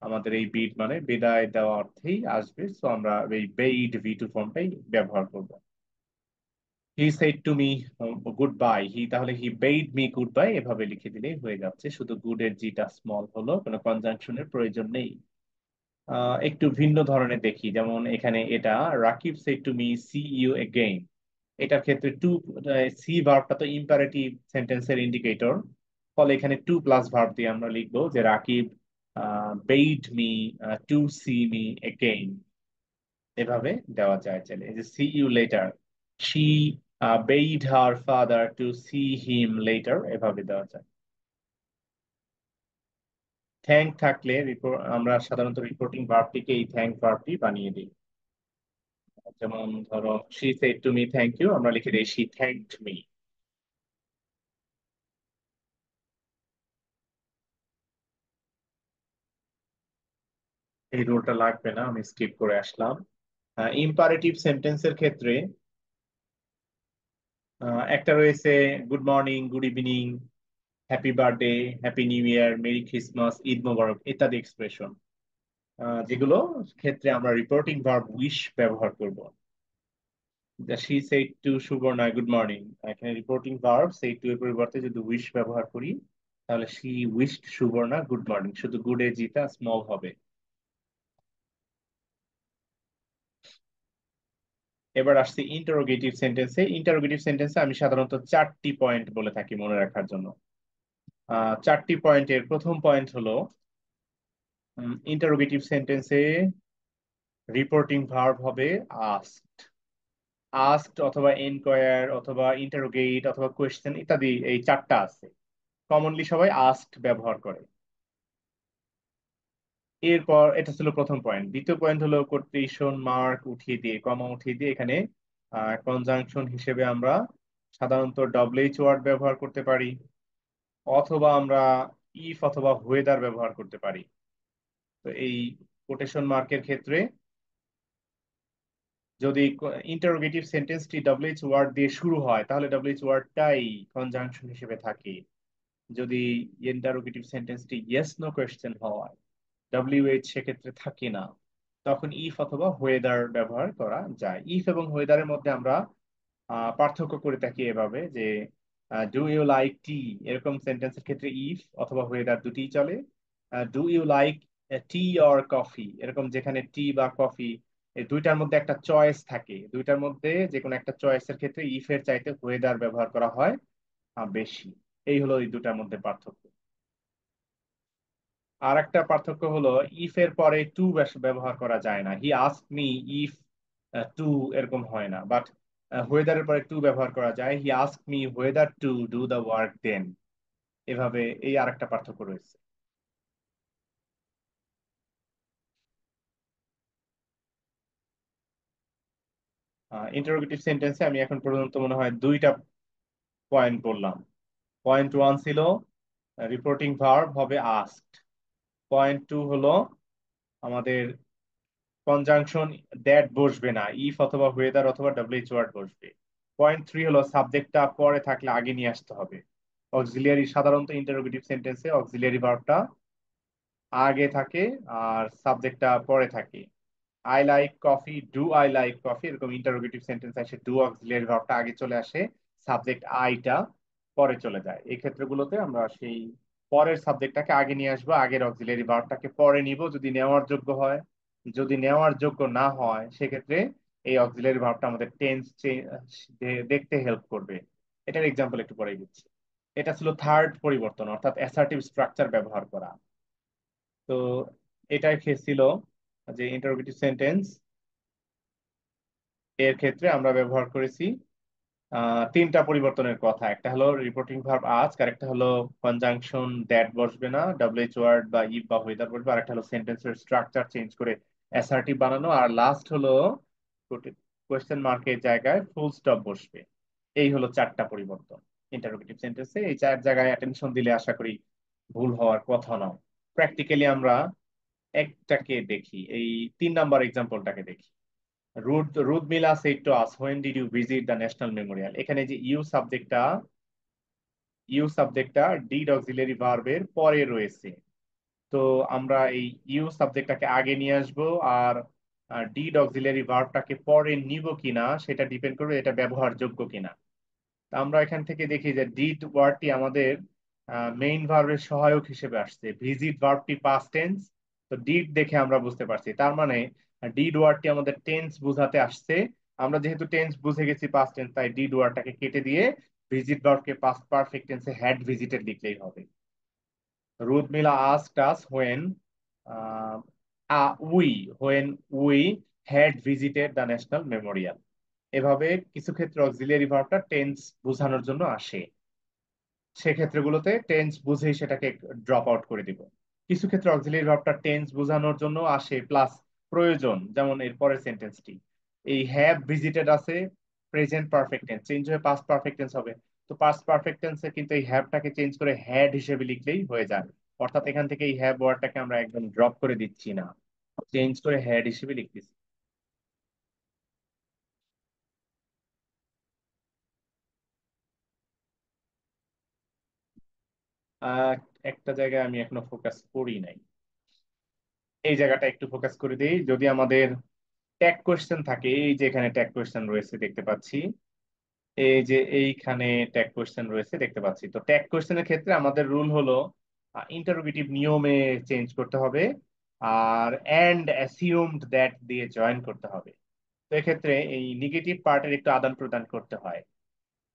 আমাদের এই বিড মানে বিদায় দেওয়া অর্থেই আসবে, সো আমরা এই বেইড ভি টু ফর্মটাই ব্যবহার করব। He said to me good bye, তাহলে হি বেইড মি গুড বাই এভাবে লিখে দিলেই হয়ে যাচ্ছে, শুধু গুড এর জিটা স্মল হলো, কোনো কনজাংশনের প্রয়োজন নেই। একটু ভিন্ন ধরনের দেখি, যেমন এখানে এটা Rakib said to me see you again, এটার ক্ষেত্রে টু, সি ভার্বটা তো ইম্পারেটিভ সেন্টেন্সের ইন্ডিকেটর, ফলে এখানে টু প্লাস ভার্ব দিয়ে আমরা লিখবো যে Rakib bade me to see me again, এভাবে দেওয়া যায় চাইলে। এই যে see you later, she bade her father to see him later, এভাবে দেওয়া যায়। থ্যাংক থাকলে আমরা সাধারণত রিপোর্টিং ভার্বটিকে এই থ্যাংক ভার্বটি বানিয়ে দিই। যেমন ধরো she said to me thank you, আমরা লিখে দিই শি থ্যাঙ্কড মি। এই রুলটা লাগবে না, আমি স্কিপ করে আসলাম। ইম্পারেটিভ সেন্টেন্সের ক্ষেত্রে একটা রয়েছে good morning, good evening, happy birthday, happy new year, merry Christmas, Eid Mubarak ইত্যাদি এক্সপ্রেশন, যেগুলো ক্ষেত্রে আমরা রিপোর্টিং ভার্ব উইশ ব্যবহার করব। She said to Suborna good morning, এখানে রিপোর্টিং ভার্ব সেড টু এর পরিবর্তে যদি উইশ ব্যবহার করি তাহলে she wished Suborna good morning, শুধু গুড এ জিটা স্মল হবে। এবার আসছি ইন্টারোগেটিভ সেন্টেন্সে। ইন্টারোগেটিভ সেন্টেন্সে আমি সাধারণত 4টি পয়েন্ট বলে থাকি মনে রাখার জন্য। 4টি পয়েন্টের প্রথম পয়েন্ট হলো ইন্টারোগেটিভ সেন্টেন্সে রিপোর্টিং ভার্ব হবে আস্কড। আস্কড অথবা এনকোয়ার অথবা ইন্টারোগেট অথবা কোয়েশ্চেন ইত্যাদি, এই 4টা আছে। কমনলি সবাই আস্কড ব্যবহার করে। এরপর এটা ছিল প্রথম পয়েন্ট। দ্বিতীয় পয়েন্ট হলো কোটেশন মার্ক উঠিয়ে দিয়ে, কমা উঠিয়ে দিয়ে এখানে কনজাংশন হিসেবে আমরা সাধারণত ডব্লিউএইচ ওয়ার্ড ব্যবহার করতে পারি, অথবা আমরা ইফ অথবা হোয়েদার ব্যবহার করতে পারি। তো এই কোটেশন মার্কের ক্ষেত্রে যদি ইন্টারোগেটিভ সেন্টেন্সটি ডব্লিউএইচ ওয়ার্ড দিয়ে শুরু হয় তাহলে ডব্লিউএইচ ওয়ার্ডটাই কনজাংশন হিসেবে থাকে। যদি ইন্টারোগেটিভ সেন্টেন্সটি ইয়েস নো কোয়েশ্চেন হয়, ডব্লিউএইচ সেক্ষেত্রে থাকে না, তখন ইফ অথবা হোয়েদার ব্যবহার করা যায়। ইফ এবং হোয়েদারের মধ্যে আমরা পার্থক্য করে থাকি এভাবে যে ডু ইউ লাইক টি এরকম সেন্টেন্সের ক্ষেত্রে ইফ অথবা হোয়েদার দুটিই চলে। Do you like tea or coffee এরকম যেখানে টি বা কফি এই দুইটার মধ্যে একটা চয়েস থাকে, দুইটার মধ্যে যে কোনো একটা চয়েসের ক্ষেত্রে ইফ এর চাইতে হোয়েদার ব্যবহার করা হয় বেশি। এই হলো এই দুটার মধ্যে পার্থক্য। আর একটা পার্থক্য হলো ইফ এর পরে টু ব্যবহার করা যায় না। He ask me if to এরকম হয় না, বাট হোয়েদারের পরে টু ব্যবহার করা যায়। He ask me whether to do the work then, এভাবে এই আর একটা পার্থক্য রয়েছে। ইন্টারোগেটিভ সেন্টেন্সে আমি এখন পর্যন্ত মনে হয় 2টা পয়েন্ট বললাম। পয়েন্ট ওয়ান ছিল রিপোর্টিং ভার্ব হবে আস্কড। পয়েন্ট টু হলো আমাদের কনজাংশন দ্যাট বসবে না, ইফ অথবা হোয়েদার অথবা ডব্লিউএইচ ওয়ার্ড বসবে। পয়েন্ট থ্রি হলো সাবজেক্টটা পরে থাকলে আগে নিয়ে আসতে হবে। অক্সিলিয়ারি, সাধারণত ইন্টারোগেটিভ সেন্টেন্সে অক্সিলিয়ারি ভার্বটা আগে থাকে আর সাবজেক্টটা পরে থাকে। I like coffee, do I like coffee এরকম ইন্টারোগেটিভ সেন্টেন্স আসে ডু অক্সিলিয়ারি ভার্বটা আগে চলে আসে, সাবজেক্ট আইটা পরে চলে যায়। এই ক্ষেত্রগুলোতে আমরা সেই পরের সাবজেক্টটাকে আগে নিয়ে আসবো, আগের অক্সিলিয়ারি ভার্বটাকে পরে নিব যদি নেওয়ার যোগ্য হয়। যদি নেওয়ার যোগ্য না হয় সেক্ষেত্রে এই অক্সিলিয়ারি ভার্বটা আমাদের টেন্স দেখতে হেল্প করবে। এটার এক্সাম্পল একটু পরে দিচ্ছি। এটা ছিল থার্ড পরিবর্তন, অর্থাৎ অ্যাসার্টিভ স্ট্রাকচার ব্যবহার করা। তো এটাই ছিল যে ইন্টারোগেটিভ সেন্টেন্স এর ক্ষেত্রে আমরা ব্যবহার করেছি 3টা পরিবর্তনের কথা। একটা হলো রিপোর্টিং ভার্ব আস্ক, আর একটা হলো কনজাংশন দ্যাট বসবে না, ডব্লিউএইচ ওয়ার্ড বা ইফ বা হোয়েদার বসবে, আর একটা হলো সেন্টেন্সের স্ট্রাকচার চেঞ্জ করে অ্যাসার্টিভ বানানো, আর লাস্ট হলো কোয়েশ্চেন মার্কের জায়গায় ফুল স্টপ বসবে। এই হলো 4টা পরিবর্তন ইন্টারোগেটিভ সেন্টেন্সে। এই 4 জায়গায় অ্যাটেনশন দিলে আশা করি ভুল হওয়ার কথা নয়। প্র্যাকটিক্যালি আমরা একটাকে দেখি, এই 3 নাম্বার এক্সাম্পলটাকে দেখি। রুদমিলা said to us, when did you visit the national memorial? এখানে যে ইউ সাবজেক্টটা ডিড অক্সিলারি ভার্বের পরে রয়েছে। তো আমরা এই ইউ সাবজেক্টটাকে আগে নিয়ে আসব, আর ডিড অক্সিলারি ভার্বটাকে পরে নিব কিনা সেটা ডিপেন্ড করবে এটা ব্যবহারযোগ্য কিনা। তা আমরা এখান থেকে দেখি যে ডিড ওয়ার্ডটি আমাদের মেইন ভার্বের সহায়ক হিসেবে আসছে, ভিজিট ভার্বটি পাস্ট টেন্স। তো ডিড দেখে আমরা বুঝতে পারছি তার মানে ডিড ওয়ার্ডটি আমাদের টেন্স বুঝাতে আসছে। আমরা যেহেতু টেন্স বুঝে গেছি পাস্ট টেন্স, তাই ডিড ওয়ার্ডটাকে কেটে দিয়ে ভিজিট ভার্বকে পাস্ট পারফেক্ট টেন্সে হ্যাড ভিজিটেড লিখলেই হবে। রুদমিলা asked us uh, when we had visited the national memorial। এভাবে কিছু ক্ষেত্রে অক্সিলিয়ারি ভার্বটা টেন্স বোঝানোর জন্য আসে, সেক্ষেত্রগুলোতে টেন্স বুঝেই সেটাকে ড্রপ আউট করে দিব। কিছু ক্ষেত্রে অক্সিলিয়ারি ভার্বটা টেন্স বোঝানোর জন্য আসে প্লাস প্রয়োজন, যেমন এর পরের সেন্টেন্সটি এই হ্যাভ ভিজিটেড আছে, প্রেজেন্ট পারফেক্ট টেন্স চেঞ্জ হয়ে পাস্ট পারফেক্ট টেন্স হবে। তো পাস্ট পারফেক্ট টেন্সে কিন্তু এই হ্যাভটাকে চেঞ্জ করে হ্যাড হিসেবে লিখলেই হয়ে যায়। অর্থাৎ এখান থেকে এই হ্যাভ ওয়ার্ডটাকে আমরা একদম ড্রপ করে দিচ্ছি না, চেঞ্জ করে হ্যাড হিসেবে লিখতেছি। আহ একটা জায়গায় আমি এখনো ফোকাস করি নাই, এই জায়গাটা একটু ফোকাস করে দিই। যদি আমাদের ট্যাগ কোয়েশ্চেন থাকে, এই যে এখানে ট্যাগ কোয়েশ্চেন রয়েছে দেখতে পাচ্ছি, এই যে এইখানে ট্যাগ কোয়েশ্চেন রয়েছে দেখতে পাচ্ছি। তো ট্যাগ কোয়েশ্চেনের ক্ষেত্রে আমাদের রুল হলো ইন্টারোগেটিভ নিয়মে চেঞ্জ করতে হবে, আর অ্যান্ড অ্যাসিউমড দ্যাট দিয়ে জয়েন করতে হবে। তো এক্ষেত্রে এই নেগেটিভ পার্টের একটু আদান প্রদান করতে হয়।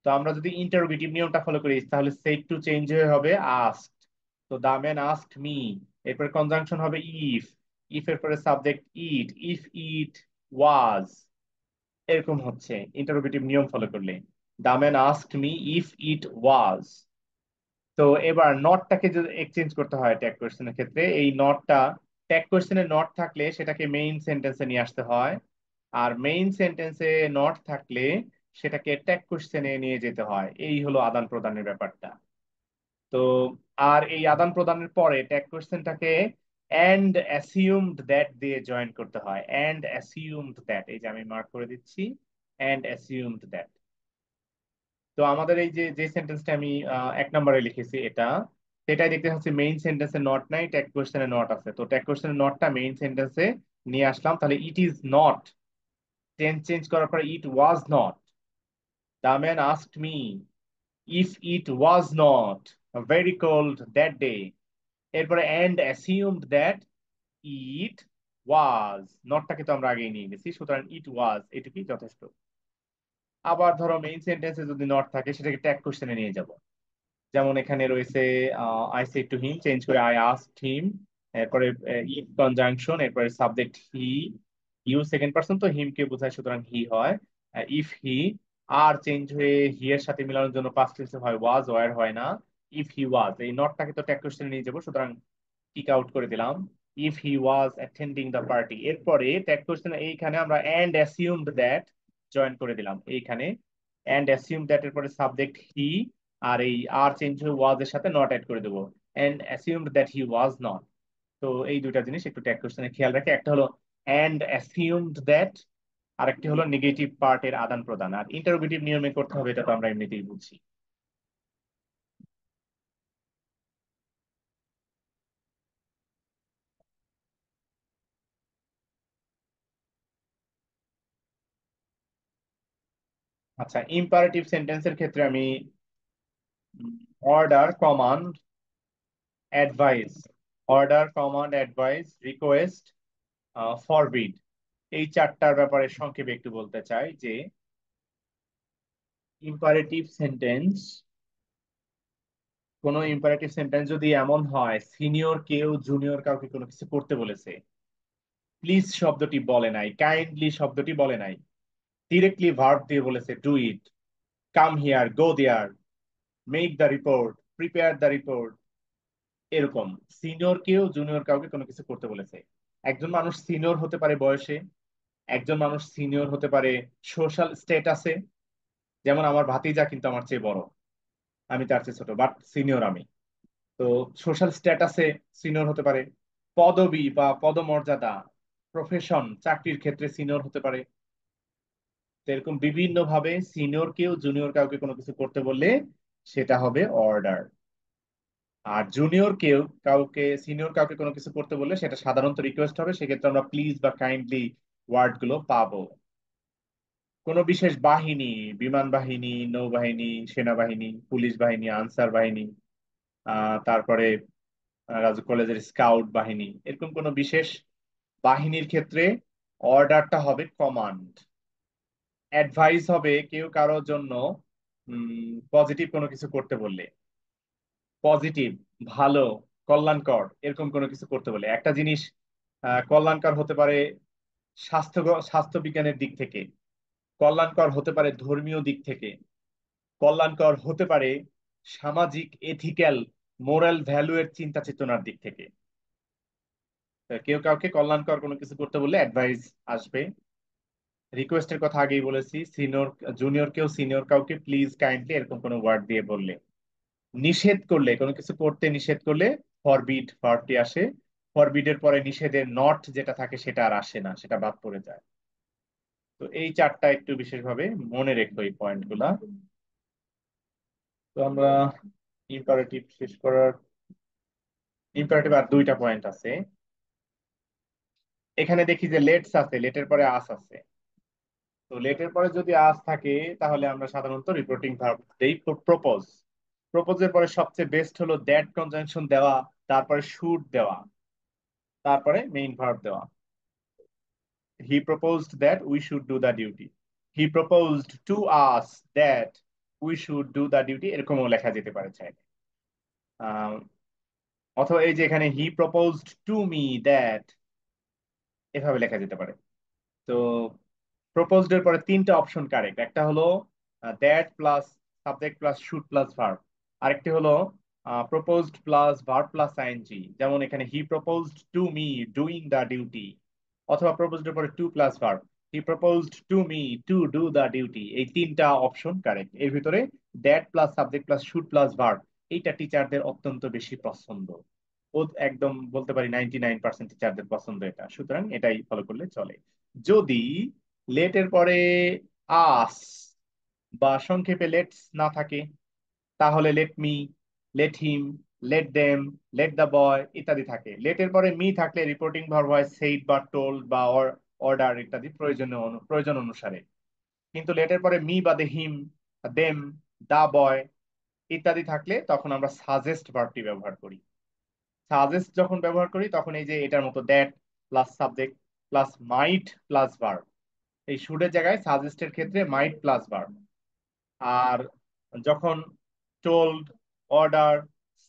তো আমরা যদি ইন্টারোগেটিভ নিয়মটা ফলো করি তাহলে সেট টু চেঞ্জ হয়ে হবে আস্কড। তো দা ম্যান আস্কড মি, এরপর কনজাংশন হবে ইফ, ইফ এর পরে সাবজেক্ট ইট, ইফ ইট ওয়াজ, এরকম হচ্ছে ইন্টারোগেটিভ নিয়ম ফলো করলে। The man asked me if it was. তো এবার নটটাকে যদি এক্সচেঞ্জ করতে হয় ট্যাগ কোয়েশ্চেনের ক্ষেত্রে, এই নটটা ট্যাগ কোয়েশ্চেনে নট থাকলে সেটাকে মেইন সেন্টেন্সে নিয়ে আসতে হয়, আর মেইন সেন্টেন্সে নট থাকলে সেটাকে ট্যাগ কোয়েশ্চেনে নিয়ে যেতে হয়। এই হলো আদান প্রদানের ব্যাপারটা। তো আর এই আদান প্রদানের পরে ট্যাগ কোয়েশ্চেনটাকে অ্যান্ড অ্যাসিউমড দ্যাট দিয়ে জয়েন করতে হয়। অ্যান্ড অ্যাসিউমড দ্যাট, এই যে আমি মার্ক করে দিচ্ছি, অ্যান্ড অ্যাসিউমড দ্যাট। তো আমাদের এই যে যে সেন্টেন্সটা আমি 1 নম্বরে লিখেছি এটা, সেটাই দেখতে হচ্ছে মেইন সেন্টেন্সে নট নাই, ট্যাগ কোয়েশ্চেনে নট আছে। তো ট্যাগ কোয়েশ্চেনে নটটা মেইন সেন্টেন্সে নিয়ে আসলাম, তাহলে it is not, tense change করার পর it was not. The man asked me if it was not very cold that day. এরপরে and assumed that it was, নটটাকে তো আমরা আগেই নিয়ে গেছি, সুতরাং ইট ওয়াজ এটুকুই যথেষ্ট। আবার ধরো মেইন সেন্টেন্সে যদি নট থাকে সেটাকে ট্যাগ কোয়েশ্চেনে নিয়ে যাব। যেমন এখানে রয়েছে I said to him, change করে আই আস্কড হিম, এরপরে ইফ কনজাংশন, এরপরে subject he, you second person তো হিম কে বোঝায় সুতরাং হি হয়। ইফ হি, আর চেঞ্জ হয়ে হি এর সাথে মিলানোর জন্য পাস্ট টেন্সে হয় ওয়াজ, ওয়ার হয় না। ইফ হি ওয়াজ, এই নটটাকে তো ট্যাগ কোশ্চেনে নিয়ে যাবো, সুতরাং কিক আউট করে দিলাম। If he was attending the party, এরপরে ট্যাগ কোশ্চেন এইখানে আমরা অ্যান্ড অ্যাসিউমড দ্যাট জয়েন করে দিলাম এইখানে। অ্যান্ড অ্যাসিউম দ্যাট এর পরে সাবজেক্ট হি, আর এই আর চেঞ্জ হয়ে ওয়াজ এর সাথে নট অ্যাড করে দেবো, and assumed that he was not. তো এই দুইটা জিনিস একটু ট্যাগ কোশ্চেনে খেয়াল রাখে, একটা হলো অ্যান্ড অ্যাসিউমড দ্যাট, আর একটি হলো নেগেটিভ পার্টের আদান প্রদান। আর ইন্টারোগেটিভ নিয়মে করতে হবে, এটা তো আমরা এমনিতেই বুঝছি। আচ্ছা, ইম্পারেটিভ সেন্টেন্সের ক্ষেত্রে আমি order, command, advice, order, command, advice, request, forbid, এই চারটার ব্যাপারে সংক্ষেপে একটু বলতে চাই যে ইম্পারেটিভ সেন্টেন্স, কোন ইম্পারেটিভ সেন্টেন্স যদি এমন হয় সিনিয়র কেউ জুনিয়র কাউকে কোনো কিছু করতে বলেছে, প্লিজ শব্দটি বলে নাই, কাইন্ডলি শব্দটি বলে নাই, ডিরেক্টলি ভার্ব দিয়ে বলেছে do it, come here, go there, make the report, prepare the report, এরকম সিনিয়র কেউ জুনিয়র কাউকে কোনো কিছু করতে বলেছে। একজন মানুষ সিনিয়র হতে পারে বয়সে, একজন মানুষ সিনিয়র হতে পারে সোশ্যাল স্ট্যাটাসে, যেমন আমার ভাতিজা কিন্তু আমার চেয়ে বড়, আমি তার চেয়ে ছোট বাট সিনিয়র আমি। তো সোশ্যাল স্ট্যাটাসে সিনিয়র হতে পারে, পদবি বা পদমর্যাদা, প্রফেশন, চাকরির ক্ষেত্রে সিনিয়র হতে পারে। তো এরকম বিভিন্ন ভাবে সিনিয়র কেউ জুনিয়র কাউকে কোনো কিছু করতে বললে সেটা হবে অর্ডার। আর জুনিয়র কেউ কাউকে সিনিয়র কাউকে কোনো কিছু করতে বললে সেটা সাধারণত রিকোয়েস্ট হবে, সেক্ষেত্রে আমরা প্লিজ বা কাইন্ডলি ওয়ার্ড গুলো পাবো। কোনো বিশেষ বাহিনী, বিমান বাহিনী, নৌবাহিনী, সেনাবাহিনী, পুলিশ বাহিনী, আনসার বাহিনী, তারপরে কলেজের স্কাউট বাহিনী, এরকম কোনো বিশেষ বাহিনীর ক্ষেত্রে অর্ডারটা হবে কমান্ড। অ্যাডভাইস হবে কেউ কারোর জন্য পজিটিভ কোনো কিছু করতে বললে, পজিটিভ, ভালো, কল্যাণকর এরকম কোনো কিছু করতে বলে। একটা জিনিস কল্যাণকর হতে পারে স্বাস্থ্য, স্বাস্থ্য বিজ্ঞানের দিক থেকে, কল্যাণকর হতে পারে ধর্মীয় দিক থেকে, কল্যাণকর হতে পারে সামাজিক, এথিক্যাল, মোরাল ভ্যালু এর চিন্তা চেতনার দিক থেকে। তো কেউ কাউকে কল্যাণকর কোনো কিছু করতে বললে অ্যাডভাইস আসবে। রিকোয়েস্টের কথা আগেই বলেছি, সিনিয়র জুনিয়র কেউ সিনিয়র কাউকে প্লিজ, কাইন্ডলি এরকম কোনো ওয়ার্ড দিয়ে বললে। নিষেধ করলে, কোনো কিছু করতে নিষেধ করলে ফরবিড ভার্বটি আসে। ফরবিডের পরে নিষেধের নট যেটা থাকে সেটা আর আসে না, সেটা বাদ পড়ে যায়। তো এই চারটা একটু বিশেষভাবে মনে রেখো এই পয়েন্ট গুলা। তো আমরা ইম্পারেটিভ শেষ করার, ইম্পারেটিভ আর দুইটা পয়েন্ট আছে। এখানে দেখি যে লেটস আছে, লেটের পরে আস আছে। তো লেটের পরে যদি আস থাকে তাহলে আমরা সাধারণত রিপোর্টিং ভার্ব দেই। প্রপোজ, প্রপোজের পরে সবচেয়ে বেস্ট হলো দ্যাট কনজাংশন দেওয়া, তারপরে শুড দেওয়া, তারপরে মেইন ভার্ব দেওয়া। He proposed that we should do the duty, he proposed to us that we should do the duty, এরকমও লেখা যেতে পারে চাইলে। আহ, অথবা এই যে এখানে he proposed to me that, এভাবে লেখা যেতে পারে। তো প্রপোজড এর পরে তিনটা অপশন কারেক্ট, একটা হলো that plus subject plus should plus verb, আরেকটি হলো proposed plus verb plus ING, যেমন এখানে he proposed to me doing the duty, অথবা প্রপোজড এর পরে to plus verb, he proposed to me to do the duty. এই তিনটা option correct. এর ভিতরে that plus subject plus should plus verb, এইটা টিচারদের অত্যন্ত বেশি পছন্দ। ও একদম বলতে পারি 99% টিচারদের পছন্দ এটা, সুতরাং এটাই ফলো করলে চলে। যদি লেটের পরে আস বা সংক্ষেপে লেটস না থাকে, তাহলে let me, let him, let them, let the boy ইত্যাদি থাকে। লেটের পরে মি থাকলে রিপোর্টিং ভার্ব হয় সেইড বা টোল্ড বা অর্ডার ইত্যাদি প্রয়োজন অনুসারে। কিন্তু লেটের পরে মি বাদে হিম, দেম, দা বয় ইত্যাদি থাকলে তখন আমরা সাজেস্ট ভার্বটি ব্যবহার করি। সাজেস্ট যখন ব্যবহার করি তখন এই যে এটার মতো that plus subject plus mite plus verb, এই শুডের জায়গায় সাজেস্টের ক্ষেত্রে মাইট প্লাস ভার্ব। আর যখন টোল্ড, অর্ডার,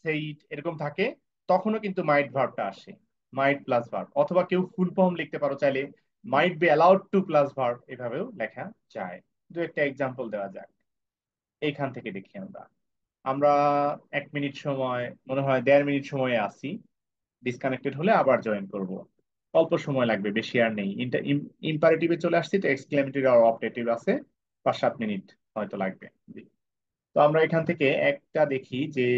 সেইড এরকম থাকে তখনও কিন্তু মাইট ভার্বটা আসে, মাইট প্লাস ভার্ব। অথবা কেউ ফুল ফর্ম লিখতে পারো চাইলে, might be allowed to plus verb, এভাবেও লেখা যায়। দু একটা এক্সাম্পল দেওয়া যাক। এইখান থেকে দেখি আমরা, আমরা 1 মিনিট সময়, মনে হয় 1.5 মিনিট সময়ে আছি। ডিসকানেক্টেড হলে আবার জয়েন করব। অল্প সময় লাগবে, বেশি আর নেই। ইম্পারেটিভে চলে আসছি, তো এক্সক্লেমেটরি আর অবজেক্টিভ আছে, 5-7 মিনিট হয়তো লাগবে। তো আমরা এখান থেকে একটা দেখি যে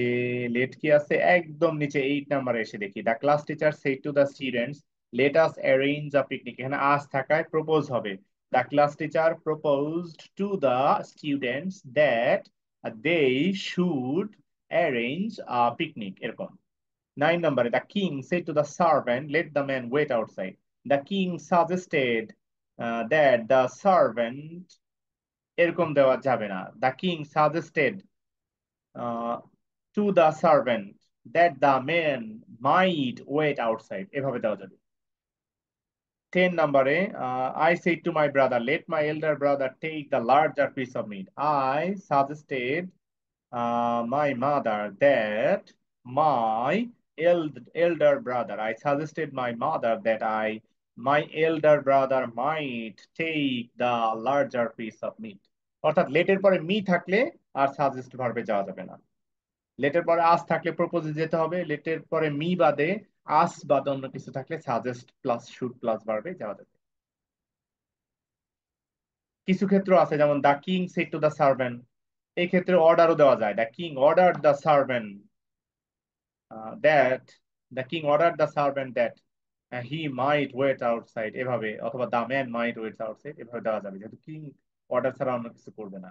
লেট কি আছে, একদম নিচে 8 নাম্বারে এসে দেখি the class teacher said to the students let us arrange a picnic. এখানে আস থাকায় প্রপোজ হবে, the class teacher proposed to the students that they should arrange a picnic, এরকম। 9 নাম্বারে the king said to the servant let the man wait outside, the king suggested that the servant, এরকম দেওয়া যাবে না। The king suggested to the servant that the man might wait outside, এভাবে দেওয়া যাবে। 10 নাম্বারে I said to my brother let my elder brother take the larger piece of meat, I suggested my mother that my elder brother, I suggested my mother that my elder brother might take the larger piece of meat। অর্থাৎ লেটের পরে me থাকলে আর suggest ভার্বে যাওয়া যাবে না। লেটের পরে আস থাকলে প্রপোজে যেতে হবে, লেটের পরে মি বাদে আস বাদে অন্য কিছু থাকলে সাজেস্ট প্লাস শুড প্লাস ভার্বে যাওয়া যাবে। কিছু ক্ষেত্র আছে যেমন the king said to the servant, এই ক্ষেত্রে অর্ডারও দেওয়া যায়, the king order the servant that the king ordered the servant that he might wait outside, এভাবে। অথবা the man might wait outside, এভাবে দেওয়া যাবে, যেহেতু কিং অর্ডার ছাড়া অন্য কিছু করবে না।